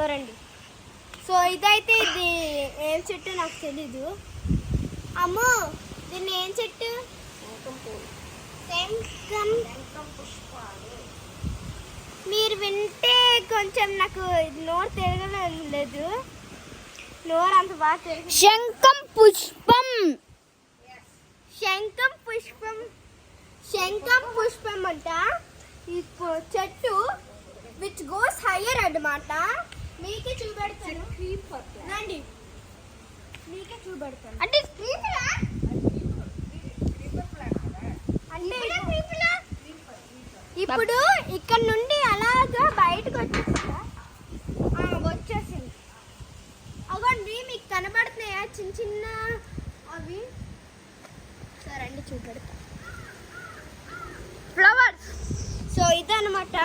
So రండి. So ఇదైతే ఇది ఏం చెట్టు నాకు తెలీదు. అమ్మో దీన్ని ఏం చెట్టు? మీరు వింటే కొంచెం నాకు నోరు తిరగడం లేదు. నోరు అంత బాగా తిరగదు. శంఖం పుష్పం. శంఖం పుష్పం. శంఖం పుష్పం అంట ఈ చెట్టు విచ్ గోస్ హయ్యర్ అన్నమాట. మీకే చూపెడతాను. రండి మీకే చూపెడతాను. అంటే ఇప్పుడు ఇక్కడ నుండి అలాగా బయటకు వచ్చేసింది. అవ్వండి మీకు కనబడుతున్నాయా చిన్న చిన్న అవి? సరే అండి చూపెడతా. ఫ్లవర్స్. సో ఇదన్నమాట.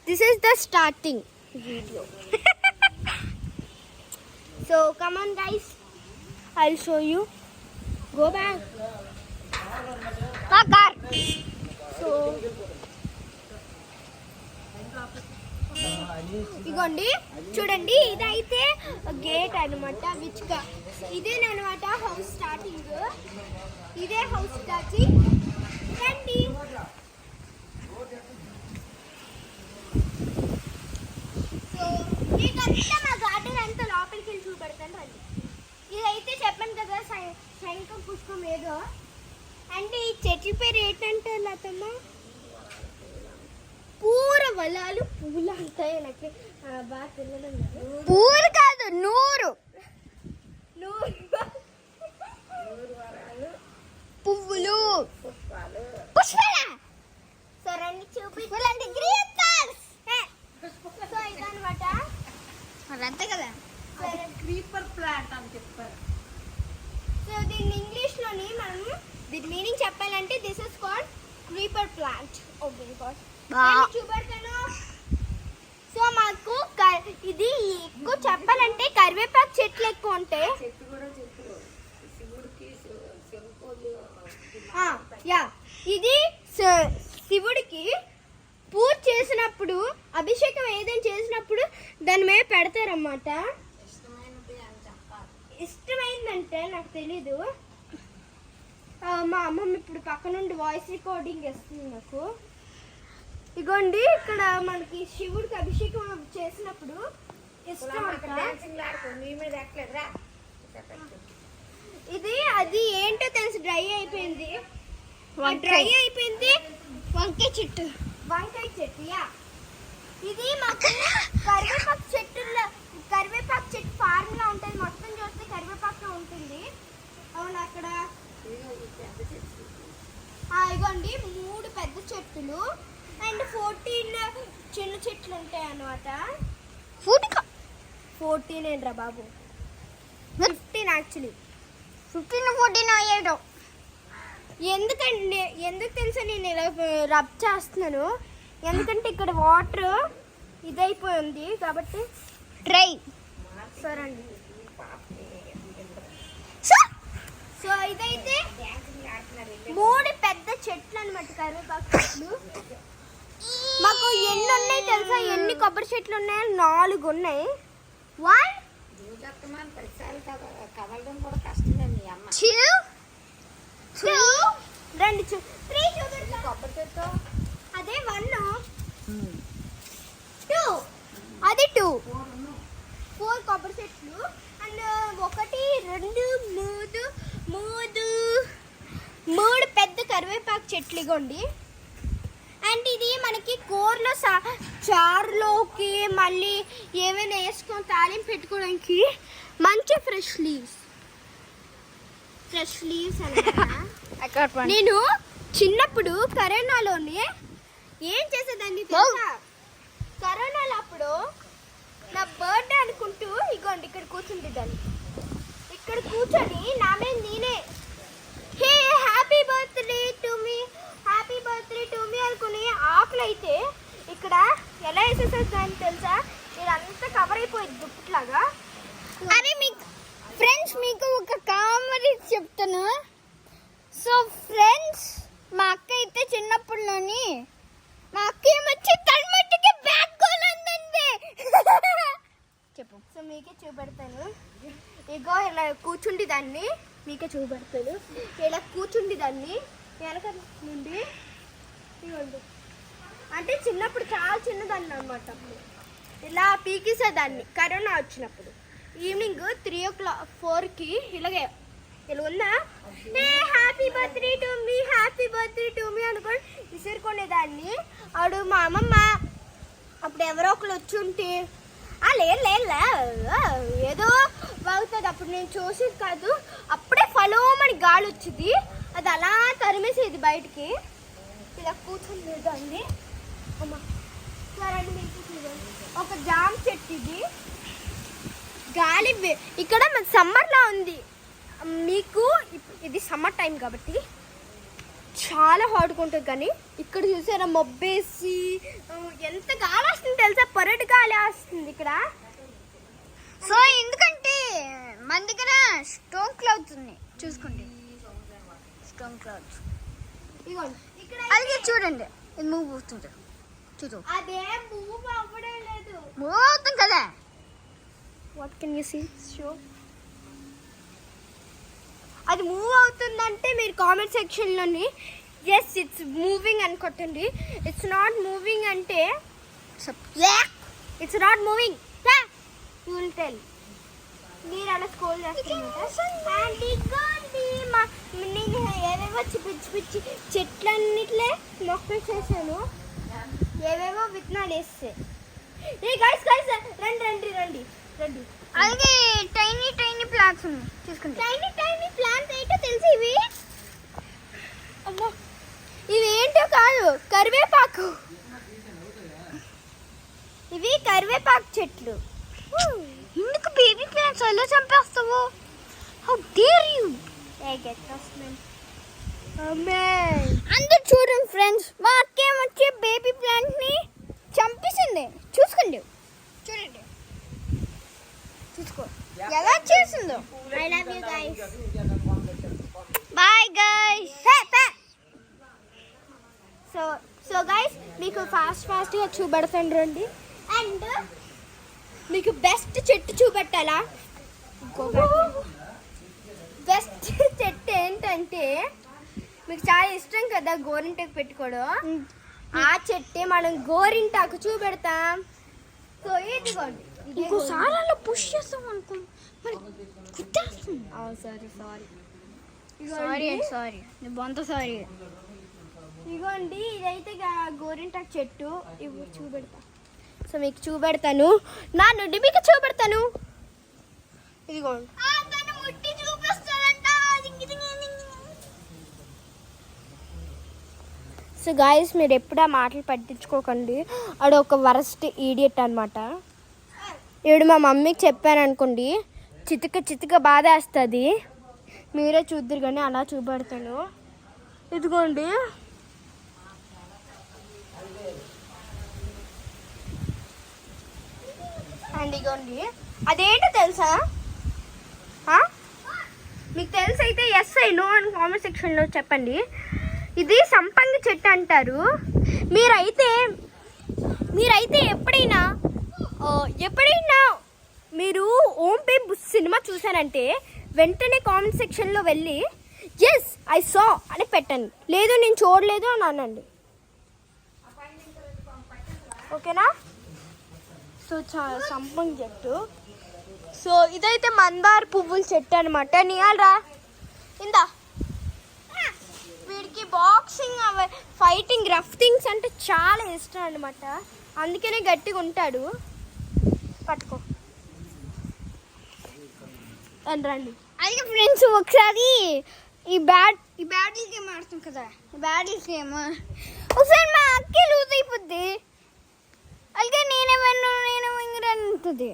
This is the starting video. So come on guys, I will show you. Go back. So ఇగోండి చూడండి, ఇదైతే గేట్ అనమాట. ఇదేనమాట హౌస్ స్టార్టింగ్. ఇదే హౌస్ స్టార్టింగ్. రండి. సో మీకంతా మా గార్డెన్ అంతా లోపలికి వెళ్ళి చూపెడతాను రండి. ఇదైతే చెప్పాను కదా శంఖం పుష్పం ఏదో. అంటే ఈ చెట్ల పేరు ఏంటంటే లతమ్మ? పూరవలాలు. పువ్వులు అంటాయి నాకు బాగా తెలియడం. పూలు కాదు, నూరు. పువ్వులు పుష్పాలు. సో రండి చూపించాలంటే గ్రీన్ కలర్స్. సో ఇదన్నమాట. అంతే కదా, క్రీపర్ ప్లాంట్ అని చెప్పారు. సో దీన్ని ఇంగ్లీష్లోని మనం దీని మీనింగ్ చెప్పాలంటే this is called creeper plant. Okay చూపెడతాను. సో మాకు ఇది ఎక్కువ చెప్పాలంటే కరివేపాకు చెట్లు ఎక్కువ ఉంటాయి. ఇది శివుడికి పూజ చేసినప్పుడు, అభిషేకం ఏదైనా చేసినప్పుడు దాని మీద పెడతారన్నమాట. ఇష్టమైందంటే నాకు తెలీదు. మా అమ్మమ్మ ఇప్పుడు పక్క నుండి వాయిస్ రికార్డింగ్ ఇస్తుంది నాకు. ఇగోండి ఇక్కడ మనకి శివుడికి అభిషేకం చేసినప్పుడు ఇష్టం. ఇది అది ఏంటో తెలిసి డ్రై అయిపోయింది. వంకాయ చెట్టు. ఇది మాకు కరివేపాకు చెట్టు ఫార్ములా ఉంటుంది. మొత్తం చూస్తే కరివేపాకు ఉంటుంది. అవును అక్కడ ఇగోండి 3 పెద్ద చెట్టులు అండ్ 14 చిన్న చెట్లు ఉంటాయి అన్నమాట. 14 ఏంట్రా బాబు, 15 యాక్చువల్లీ. 15 14 అయ్యాడు. ఎందుకు తెలుసా నేను ఇలా రబ్ చేస్తున్నాను? ఎందుకంటే ఇక్కడ వాటర్ ఇదైపోయింది కాబట్టి డ్రై. సరే అండి. సో ఇదైతే 3 పెద్ద చెట్లు అనమాట, కరివేపాకు చెట్లు. మాకు ఎన్ని ఉన్నాయి తెలుసా? ఎన్ని కొబ్బరి చెట్లు ఉన్నాయో? 4 ఉన్నాయి. 1 2 2 3 కొబ్బరి చెట్టు. అదే 1 2 అది 2 4 కొబ్బరి చెట్లు. అండ్ 1 2 3 పెద్ద కరివేపాకు చెట్లు ఇగోండి. అండ్ ఇది మనకి కూరలో చారులోకి మళ్ళీ ఏమైనా వేసుకొని తాలింపు పెట్టుకోవడానికి మంచి ఫ్రెష్ లీవ్స్ అన్నమాట. నేను చిన్నప్పుడు కరోనాలోనే ఏం చేసేదాన్ని తెలుసా? కరోనాలో అప్పుడు నా బర్త్డే అనుకుంటూ ఇగోండి ఇక్కడ కూర్చుంటుందాన్ని. ఇక్కడ కూర్చొని నా మీద నేనే హే హ్యాపీ బర్త్డే టు మీ అనుకుని ఆకులు అయితే ఇక్కడ ఎలా వేసేసేదాన్ని తెలుసా? ఇదంతా కవర్ అయిపోయింది దుప్పట్లాగా. అరే మీకు ఫ్రెండ్స్, మీకు ఒక కామెడీ చెప్తాను. సో ఫ్రెండ్స్, మా అక్క అయితే చిన్నప్పుడులోని మా అక్క ఏమొచ్చి తలమట్టుకి బ్యాక్ గోల్ అందండి. మీకే చూపెడతాను. ఇగో ఇలా కూర్చుండి దాన్ని మీకే చూపెడతాను. ఇలా కూర్చుండి దాన్ని వెనక నుండి ఇవ్వండి. అంటే చిన్నప్పుడు చాలా చిన్నదాన్ని అనమాట. అప్పుడు ఇలా పీకేసేదాన్ని కరోనా వచ్చినప్పుడు. ఈవినింగ్ 3:00 4కి ఇలాగే ఇలా ఉందా happy birthday to me happy birthday to me అనుకోని విసురుకునేదాన్ని. అప్పుడు మా అమ్మమ్మ అప్పుడు ఎవరో ఒకరు వచ్చి ఉంటే ఏదో బాగుతుంది. అప్పుడు నేను చూసేది కాదు. అప్పుడే ఫలోమని గాలి వచ్చింది. అది అలా తరిమేసేది బయటికి. ఇలా కూర్చుండేదాన్ని. అమ్మ ఒక జామ చెట్టు ఇది. గాలి ఇక్కడ సమ్మర్లో ఉంది. మీకు ఇది సమ్మర్ టైం కాబట్టి చాలా హాట్గా ఉంటుంది. కానీ ఇక్కడ చూసారా మబ్బేసి ఎంత గాలి వస్తుంది తెలుసా, పొరటి గాలి వస్తుంది ఇక్కడ. సో ఎందుకంటే మన దగ్గర స్టోన్ క్లౌడ్స్ ఉన్నాయి చూసుకోండి. స్టోన్ క్లౌడ్స్ అలాగే చూడండి. ఇది మూవ్ అవుతుంది చూడు. అదే మూవ్ అవ్వడం లేదు, మూవ్ అవుతుంది కదా. What can you see show? అది మూవ్ అవుతుందంటే మీరు కామెంట్ సెక్షన్లోని ఎస్ ఇట్స్ మూవింగ్ అని కొట్టండి. ఇట్స్ నాట్ మూవింగ్ అంటే it's not moving you will tell. మీరు అలా స్కోల్ చేస్తాను. నేను ఏవేవో పిచ్చి పిచ్చి చెట్లన్నిట్లే మొక్కలు చేశాను. ఏవేవో విత్తనాలు వేస్తే గైస్ రండి రండి రండి రండి. అలాగే టైనీ టైనీ ప్లాంట్స్ ఉన్నాయి చూసుకుంటే. టైనీ టైనీ ప్లాంట్స్ ఏంటో తెలుసు ఇవి. అమ్మా ఇవి ఏంటో కాదు, కరివేపాకు. ఇవి కరివేపాకు చెట్లు. ఎందుకు బేబీ ప్లాంట్స్ అలా చంపేస్తావు? How dare you! అందరు చూడండి ఫ్రెండ్స్, మా అక్కేం వచ్చి బేబీ ప్లాంట్ ని చంపేసింది. చూసుకోండి చూడండి, చూసుకో ఎలా చేసిందో. I love you guys, bye guys. So guys మీకు ఫాస్ట్గా చూపెడతాను రండి. అండ్ మీకు బెస్ట్ చెట్టు చూపెట్టాలా? బెస్ట్ చెట్టు ఏంటంటే మీకు చాలా ఇష్టం కదా గోరింటాకు పెట్టుకోవడం. ఆ చెట్టే మనం గోరింటాకు చూపెడతాం. సో ఇదిగోండి. ఇంకోసారి అలా పుష్ చేస్తాం అనుకో మరి కుట్టేస్తుంది. సారీ బొంత సారీ. ఇదిగోండి ఇదైతే గోరింటాకు చెట్టు. ఇవి చూపెడతా. సో మీకు చూపెడతాను, నా నుండి మీకు చూపెడతాను. ఇదిగోండి. సో గాయస్ మీరు ఎప్పుడు ఆ మాటలు పట్టించుకోకండి. ఆడు ఒక వరస్ట్ ఈడియట్ అనమాట. ఇప్పుడు మా మమ్మీకి చెప్పాను అనుకోండి, చితక బాధ వేస్తుంది. మీరే చూద్దరు కానీ అలా చూపెడతాను. ఇదిగోండి అండ్ ఇదిగోండి. అదేంటో తెలుసా? మీకు తెలుసు అయితే ఎస్ ఐ నో అని కామెంట్ సెక్షన్లో చెప్పండి. ఇది సంపంగి చెట్టు అంటారు. మీరైతే ఎప్పుడైనా మీరు ఓం పే బుస్ సినిమా చూసారంటే వెంటనే కామెంట్ సెక్షన్లో వెళ్ళి ఎస్ ఐ సా అని పెట్టండి. లేదు నేను చూడలేదు అని అనండి, ఓకేనా? సో సంపంగి చెట్టు. సో ఇదైతే మందార పువ్వుల చెట్టు అనమాట. నీయాలరా ఇందా. వీడికి బాక్సింగ్ ఫైటింగ్ రఫ్ థింగ్స్ అంటే చాలా ఇష్టం అనమాట. అందుకనే గట్టిగా ఉంటాడు. పట్టుకో రండి. అలాగే ఫ్రెండ్స్ ఒకసారి ఈ బ్యాటిల్ గేమ్ ఆడుతాం కదా, ఈ బ్యాటిల్ గేమ్ ఒకసారి మా అక్కే లూజ్ అయిపోద్ది. అలాగే నేను ఇంగ్రంటుంది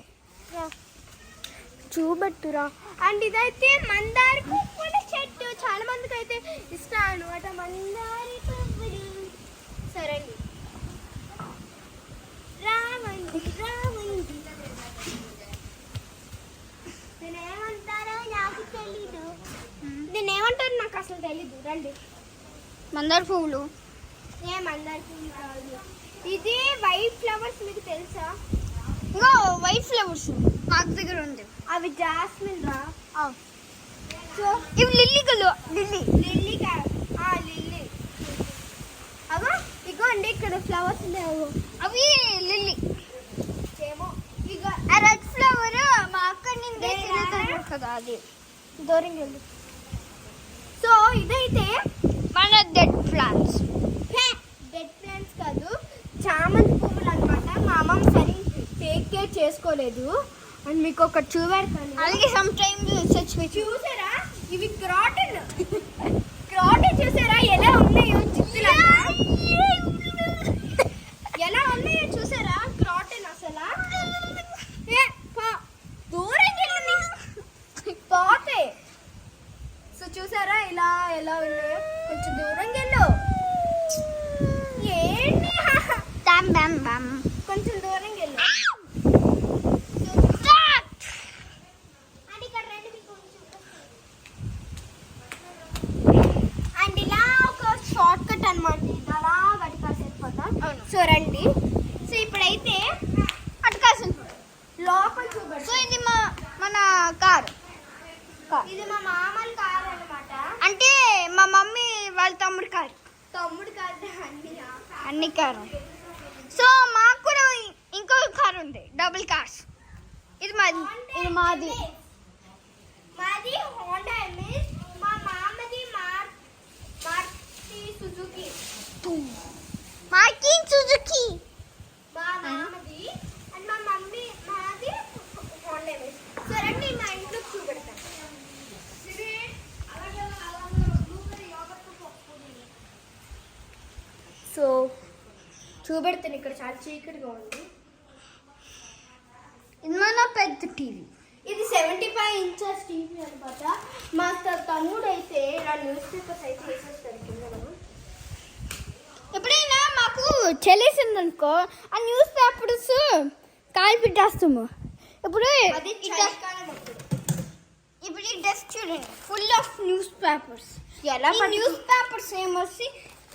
చూపెట్టురా. అండ్ ఇదైతే మందార పువ్వుల చెట్టు. చాలా మందికి అయితే ఇష్టం అనమాట మందార పువ్వులు. సరే రావండి నేనేమంటారో నాకు తెలీదు. నేనేమంటారు నాకు అసలు తెలీదు. రండి. మందార పువ్వులు మందార పువ్వులు కాదు, ఇది వైట్ ఫ్లవర్స్. మీకు తెలుసా? ఇంకో వైట్ ఫ్లవర్స్ మాకు దగ్గర ఉంది. అవి జాస్మిన్ రా. సో ఇవి లిల్లీ కలు. లిల్లీ కాదు, లిల్లీ. అవో ఇగోండి ఇక్కడ ఫ్లవర్స్ ఉన్నాయి. అవి లిల్లీ ఏమో. ఇక రెడ్ ఫ్లవర్ మా అక్క నిందే కదా, అది దూరంగా వెళ్ళి. సో ఇదైతే మన డెడ్ ప్లాంట్స్ కాదు, చామంతి పువ్వులు అనమాట. మా అమ్మమ్మ సరి టేక్ కేర్ చేసుకోలేదు. అండ్ మీకు ఒకటి చూపెడతాను. అలాగే సమ్ టైమ్స్ చూసారా, ఇవి క్రాటన్ చూసారా ఎలా ఉన్నాయో, జిత్తులా ఎలా ఉన్నాయో చూసారా, క్రాటన్ అసలు దూరం పోతే. సో చూసారా ఇలా ఎలా ఉన్నాయో, కొంచెం దూరం వెళ్ళు. ఏంటి కొంచెం దూరం వెళ్ళు. అండ్ ఇలా ఒక షార్ట్ కట్ అనమాట, ఇది అలా అటుకాసి వెళ్ళిపోతాం. సో రండి. సో ఇప్పుడైతే అటుకాసి లోపల చూపండి. సో ఇది మన కారు. ఇది మా మామల కారు అనమాట. అంటే మా మమ్మీ వాళ్ళ తమ్ముడు కారు కాదు, అన్ని కారు. సో మాకు కూడా ఇంకొక కారు ఉంది, డబుల్ కార్స్. ఇది మాది హోండా ఎమేజ్. మా మామది మారుతి సుజుకి. మా మామది అండ్ మా మమ్మీ మాది హోండా ఎమేజ్. సో రండి మా ఇంట్లో చూపెడతాను. సో చూపెడతాను. ఇక్కడ చాలా చీకటిగా ఉంది. ఇది మన పెద్ద టీవీ. ఇది 75 ఇంచెస్ టీవీ అనమాట. మా తమ్ముడు అయితే నా న్యూస్ పేపర్స్ అయితే వేసేస్తారు కింద. ఎప్పుడైనా మాకు చెల్లేసింది అనుకో, ఆ న్యూస్ పేపర్స్ కాలు పెట్టేస్తాము. ఇప్పుడు ఈ డెస్క్ చూడండి, ఫుల్ ఆఫ్ న్యూస్ పేపర్స్. ఎలా న్యూస్ పేపర్స్ ఏమొచ్చి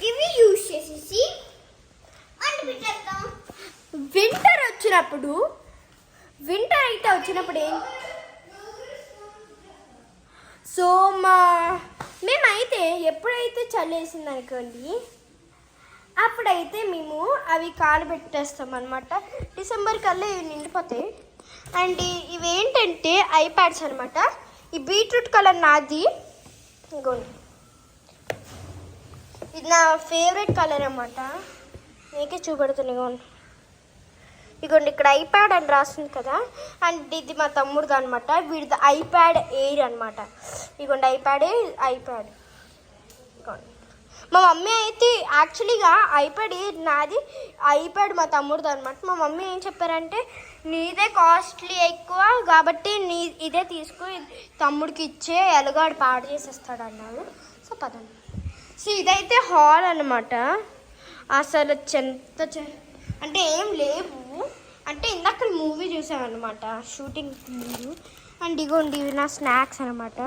ఇవి యూజ్ చేసేసి వింటర్ వచ్చినప్పుడు ఏం. సో మేమైతే ఎప్పుడైతే చల్లేసింది అనుకోండి, అప్పుడైతే మేము అవి కాలు పెట్టేస్తాం అనమాట. డిసెంబర్ కల్లా ఇవి నిండిపోతాయి. అండ్ ఇవేంటంటే ఐప్యాడ్స్ అనమాట. ఈ బీట్రూట్ కలర్ నాది. ఇంకోండి, ఇది నా ఫేవరెట్ కలర్ అన్నమాట. నీకే చూపెడుతున్నాయి. ఇగోండి ఇక్కడ ఐప్యాడ్ అని రాస్తుంది కదా, అండ్ ఇది మా తమ్ముడుది అనమాట. వీడిది ఐప్యాడ్ ఎయిర్ అనమాట. ఇగోండి ఐప్యాడ్. ఇగోండి మా మమ్మీ అయితే యాక్చువల్గా ఐప్యాడ్ ఎయిర్ నాది, ఐప్యాడ్ మా తమ్ముడుది అనమాట. మా మమ్మీ ఏం చెప్పారంటే, నీదే కాస్ట్లీ ఎక్కువ కాబట్టి ఇదే తీసుకో, తమ్ముడికి ఇచ్చే, ఎలుగాడు పాడు చేసేస్తాడు అన్నాడు. సో పదండి. సో ఇదైతే హాల్ అనమాట. అసలు అంటే ఏం లేవు, అంటే ఇందాక మూవీ చూసామన్నమాట షూటింగ్ ముందు. అండ్ ఇగోండి ఇవి నా స్నాక్స్ అనమాట.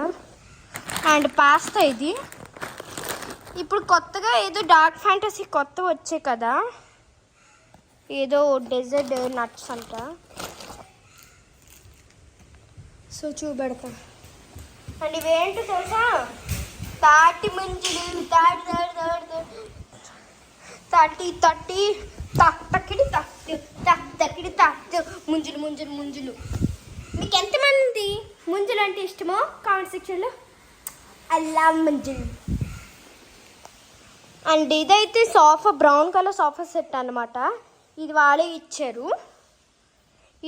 And pasta. ఇది ఇప్పుడు కొత్తగా ఏదో డార్క్ ఫ్యాంటసీ కొత్త వచ్చాయి కదా, ఏదో డెజర్ట్ నట్స్ అంట. సో చూపెడతా. అండ్ ఇవేంటో తెలుసా, తాటి ముంజులు. తట్టి ముంజులు. మీకు ఎంతమంది ముంజులు అంటే ఇష్టమో కామెంట్ సెక్షన్లో. అల్లా ముంజులు. అండ్ ఇదైతే sofa, brown colour sofa set అనమాట. ఇది వాళ్ళే ఇచ్చారు.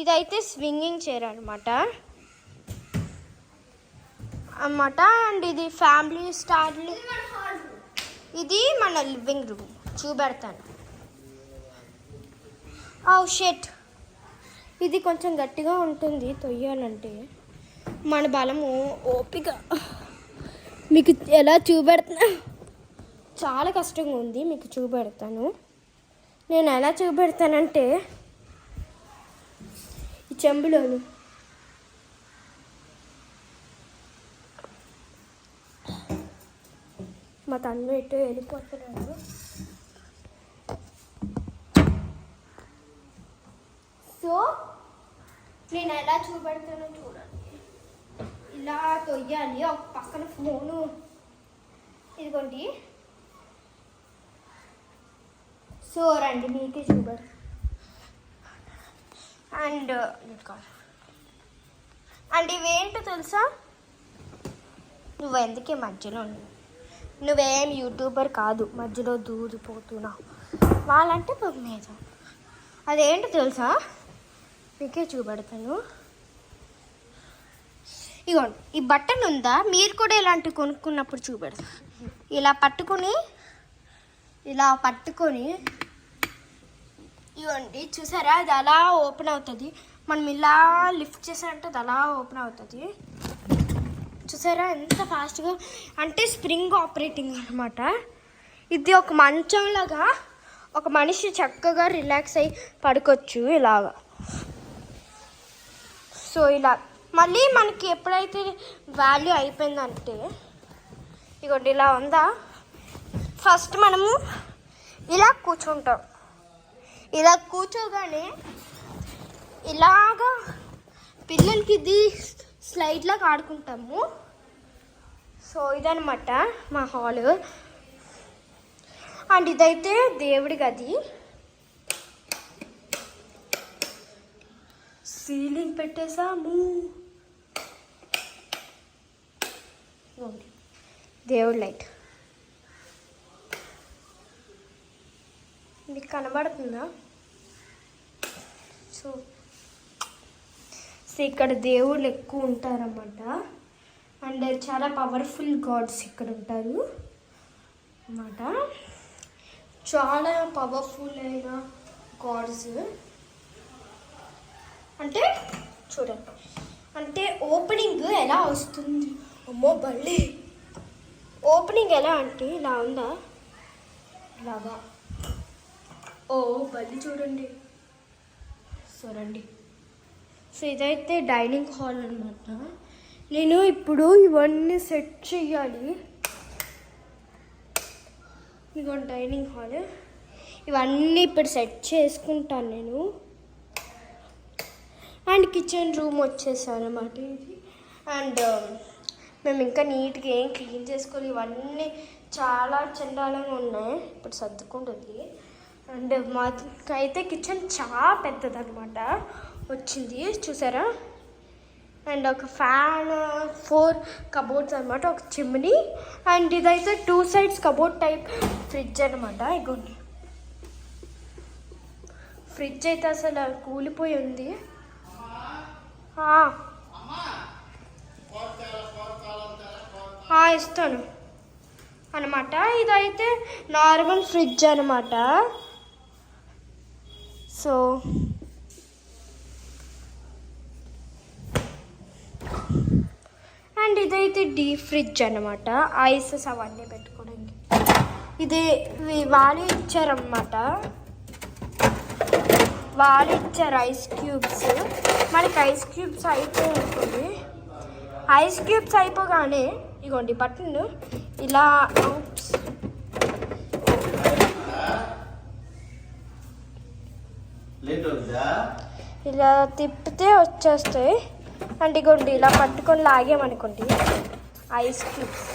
ఇదైతే స్వింగింగ్ చైర్ అనమాట. అండ్ ఇది ఫ్యామిలీ స్టైల్. ఇది మన లివింగ్ రూమ్. చూపెడతాను. షెట్. ఇది కొంచెం గట్టిగా ఉంటుంది తొయ్యాలంటే, మన బలము ఓపిక. మీకు ఎలా చూపెడుతున్నా, చాలా కష్టంగా ఉంది. మీకు చూపెడతాను. నేను ఎలా చూపెడతానంటే, ఈ చెంబులోను మా తన్ను ఎటు వెళ్ళిపోతున్నాడు. సో నేను ఎలా చూపెడతానో చూడండి. ఇలా తొయ్యాలి, ఒక పక్కన ఫోను, ఇదిగోండి. సో రండి మీకే చూపెడు. అండ్ ఇవేంటో తెలుసా? నువ్వు ఎందుకే మధ్యలో నువ్వేం యూట్యూబర్ కాదు, మధ్యలో దూరిపోతున్నావు. వాళ్ళంటే పొగ మీద. అదేంటో తెలుసా? మీకే చూపెడతాను. ఇగోండి, ఈ బటన్ ఉందా? మీరు కూడా ఇలాంటివి కొనుక్కున్నప్పుడు చూపెడతా. ఇలా పట్టుకొని ఇవ్వండి, చూసారా? అది అలా ఓపెన్ అవుతుంది. మనం ఇలా లిఫ్ట్ చేసామంటే అది అలా ఓపెన్ అవుతుంది. చూసారా ఎంత ఫాస్ట్గా? అంటే స్ప్రింగ్ ఆపరేటింగ్ అనమాట. ఇది ఒక మంచంలాగా ఒక మనిషి చక్కగా రిలాక్స్ అయ్యి పడుకోవచ్చు ఇలాగా. సో ఇలా మళ్ళీ మనకి ఎప్పుడైతే వాల్యూ అయిపోయిందంటే ఇగోండి ఇలా ఉందా, ఫస్ట్ మనము ఇలా కూర్చుంటాం. ఇలా కూర్చోగానే ఇలాగా పిల్లలకి ఇది స్లైడ్లాగా ఆడుకుంటాము. సో ఇదనమాట మా హాల్. అండ్ ఇదైతే దేవుడి గది. సీలింగ్ పెట్టేసాము. దేవుడి లైట్ మీకు కనబడుతుందా? సో ఇక్కడ దేవుళ్ళు ఎక్కువ ఉంటారన్నమాట. అండ్ చాలా పవర్ఫుల్ గాడ్స్ ఇక్కడ ఉంటారు అన్నమాట. చాలా పవర్ఫుల్ అయిన గాడ్స్. అంటే చూడండి, అంటే ఓపెనింగ్ ఎలా వస్తుంది? అమ్మో బల్లి ఓపెనింగ్ ఎలా అంటే ఇలా ఉందా, ఇలాగా. ఓ బల్లి చూడండి. సో రండి. సో ఇదైతే డైనింగ్ హాల్ అనమాట. నేను ఇప్పుడు ఇవన్నీ సెట్ చేయాలి. ఇదిగో డైనింగ్ హాల్. ఇవన్నీ ఇప్పుడు సెట్ చేసుకుంటాను నేను. అండ్ కిచెన్ రూమ్ వచ్చేసాను అన్నమాట ఇది. అండ్ మేము ఇంకా నీట్గా ఏం క్లీన్ చేసుకోవాలి. ఇవన్నీ చాలా చండాలంగా ఉన్నాయి, ఇప్పుడు సర్దుకుంటుంది. అండ్ మాకైతే కిచెన్ చాలా పెద్దదన్నమాట వచ్చింది, చూసారా? అండ్ ఒక ఫ్యాన్, 4 కబోర్డ్స్ అనమాట, ఒక చిమ్నీ. అండ్ ఇదైతే 2 sides కబోర్డ్ టైప్ ఫ్రిడ్జ్ అనమాట. ఇగోండి, ఫ్రిడ్జ్ అయితే అసలు కూలిపోయి ఉంది. ఇస్తాను అనమాట. ఇదైతే నార్మల్ ఫ్రిడ్జ్ అనమాట. సో అండ్ ఇదైతే డీప్ ఫ్రిడ్జ్ అనమాట, ఐసెస్ అవన్నీ పెట్టుకోవడానికి. ఇది వాళ్ళు ఇచ్చారన్నమాట, వాళ్ళు ఇచ్చారు ఐస్ క్యూబ్స్. మనకి ఐస్ క్యూబ్స్ అయిపోయి ఉంటుంది. ఐస్ క్యూబ్స్ అయిపోగానే ఇగోండి బటన్ ఇలా ఇలా తిప్పితే వచ్చేస్తాయి. అండ్ ఇగోండి ఇలా పట్టుకొని లాగామనుకోండి ఐస్ క్యూబ్స్.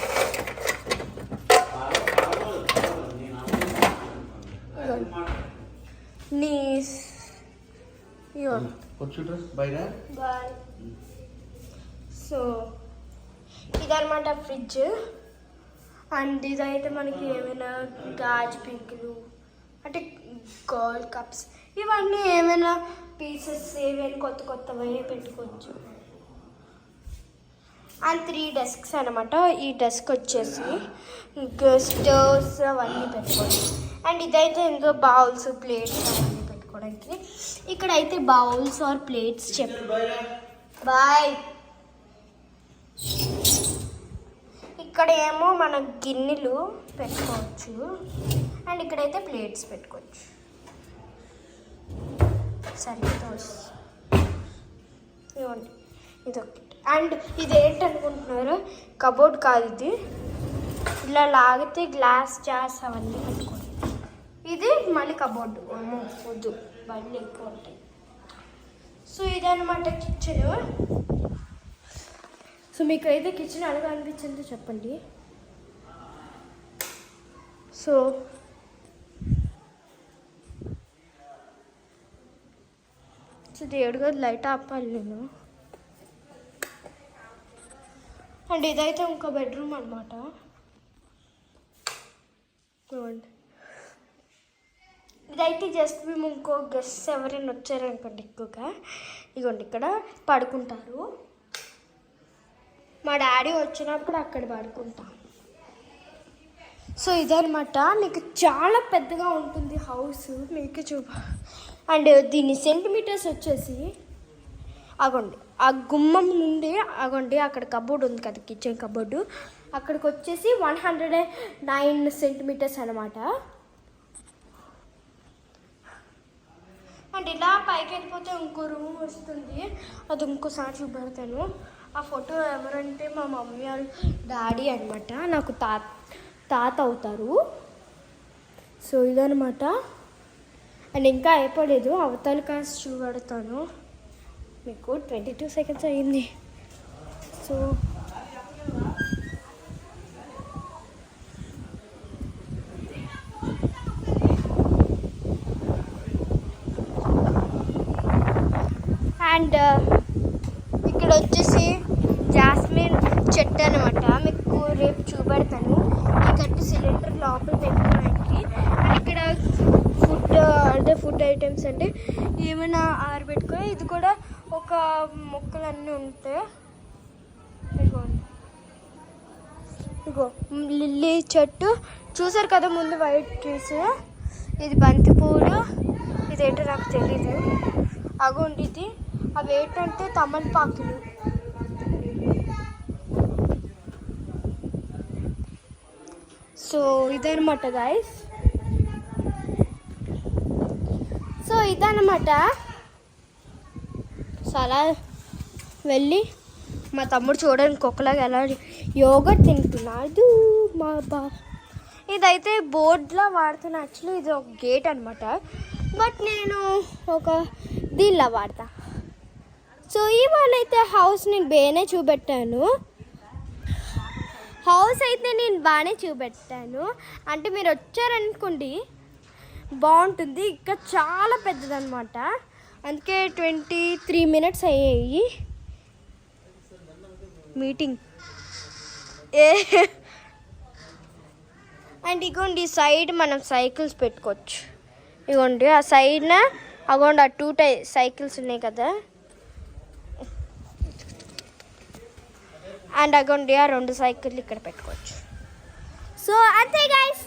నీస్ సో ఇదనమాట ఫ్రిడ్జ్. అండ్ ఇదైతే మనకి ఏమైనా గాజు పీకులు అంటే గోల్డ్ కప్స్ ఇవన్నీ ఏమైనా పీసెస్ ఏమైనా కొత్తవి పెట్టుకోవచ్చు. అండ్ 3 desks అనమాట. ఈ డెస్క్ వచ్చేసి స్టవ్స్ అవన్నీ పెట్టుకోవచ్చు. అండ్ ఇదైతే ఇందులో బౌల్స్, ప్లేట్స్ అవన్నీ పెట్టుకోవడానికి. ఇక్కడైతే బౌల్స్ ఆర్ ప్లేట్స్ బాయ్. ఇక్కడ ఏమో మన గిన్నెలు పెట్టుకోవచ్చు. అండ్ ఇక్కడైతే ప్లేట్స్ పెట్టుకోవచ్చు. సరే ఇవ్వండి ఇదొకటి. అండ్ ఇది ఏంటనుకుంటున్నారు? కబోర్డ్ కాదు ఇది. ఇలా లాగితే గ్లాస్ జార్స్ అవన్నీ పెట్టుకోండి. ఇది మళ్ళీ కబోర్డు. వద్దు, బళ్ళు ఎక్కువ ఉంటాయి. సో ఇదన్నమాట కిచెన్. సో మీకు అయితే కిచెన్ అలాగా అనిపించిందో చెప్పండి. సో దేవుడి గది లైట్ ఆపాలి నేను. అండ్ ఇదైతే ఇంకో బెడ్రూమ్ అనమాట. ఇదైతే జస్ట్ మేము ఇంకో గెస్ట్ ఎవరైనా వచ్చారనుకోండి ఎక్కువగా ఇదిగోండి ఇక్కడ పడుకుంటారు. మా డాడీ వచ్చినప్పుడు అక్కడ పడుకుంటాం. సో ఇదనమాట, మీకు చాలా పెద్దగా ఉంటుంది హౌస్, మీకు అండ్ దీని సెంటీమీటర్స్ వచ్చేసి అగోండి ఆ గుమ్మం నుండి అగోండి అక్కడ కబోర్డ్ ఉంది కదా, కిచెన్ కబోర్డు, అక్కడికి వచ్చేసి 109 సెంటీమీటర్స్ అనమాట. అండ్ ఇలా పైకి వెళ్ళిపోతే ఇంకో రూమ్ వస్తుంది, అది ఇంకోసారి చూపెడతాను. ఆ ఫోటో ఎవరంటే మా మమ్మీ వాళ్ళ డాడీ అనమాట, నాకు తాత అవుతారు. సో ఇదనమాట. అండ్ ఇంకా అయిపోలేదు, అవతల కాస్ట్ చూపెడతాను మీకు. 22 సెకండ్స్ అయ్యింది. సో అండ్ ఇక్కడ వచ్చేసి జాస్మిన్ చెట్టు అనమాట, మీకు రేపు చూపెడతాను. ఈ కట్టు సిలిండర్ లోపల పెట్టుకోవడానికి. ఇక్కడ ఫుడ్ ఐటమ్స్ అంటే ఏమైనా ఆరబెట్టుకొని, ఇది కూడా ఒక మొక్కలన్నీ ఉంటాయి. ఇగో లిల్లీ చెట్టు చూసారు కదా ముందు, వైట్ ట్రీస్. ఇది బంతి పువ్వులు, ఇదేంటో నాకు తెలీదు. అగోండి ఇది, అవి ఏంటంటే తమలపాకులు. సో ఇదనమాట గాయస్. సో ఇదనమాట. సో అలా వెళ్ళి మా తమ్ముడు చూడడానికి ఒకలాగా ఎలా యోగా తింటున్నాడు మా ఇదైతే బోర్డ్లా వాడుతున్నా. యాక్చువల్లీ ఇది ఒక గేట్ అనమాట, బట్ నేను ఒక దీనిలా వాడతా. సో ఇవాళ అయితే హౌస్ నేను బాగానే చూపెట్టాను. అంటే మీరు వచ్చారనుకోండి బాగుంటుంది. ఇంకా చాలా పెద్దదన్నమాట, అందుకే 23 మినిట్స్ అయ్యాయి మీటింగ్. అండ్ ఇగోండి సైడ్ మనం సైకిల్స్ పెట్టుకోవచ్చు. ఇగోండి ఆ సైడ్న అగోండి ఆ 2 సైకిల్స్ ఉన్నాయి కదా, అండ్ అగోండి ఆ 2 సైకిళ్ళు ఇక్కడ పెట్టుకోవచ్చు. సో అంతే గైస్.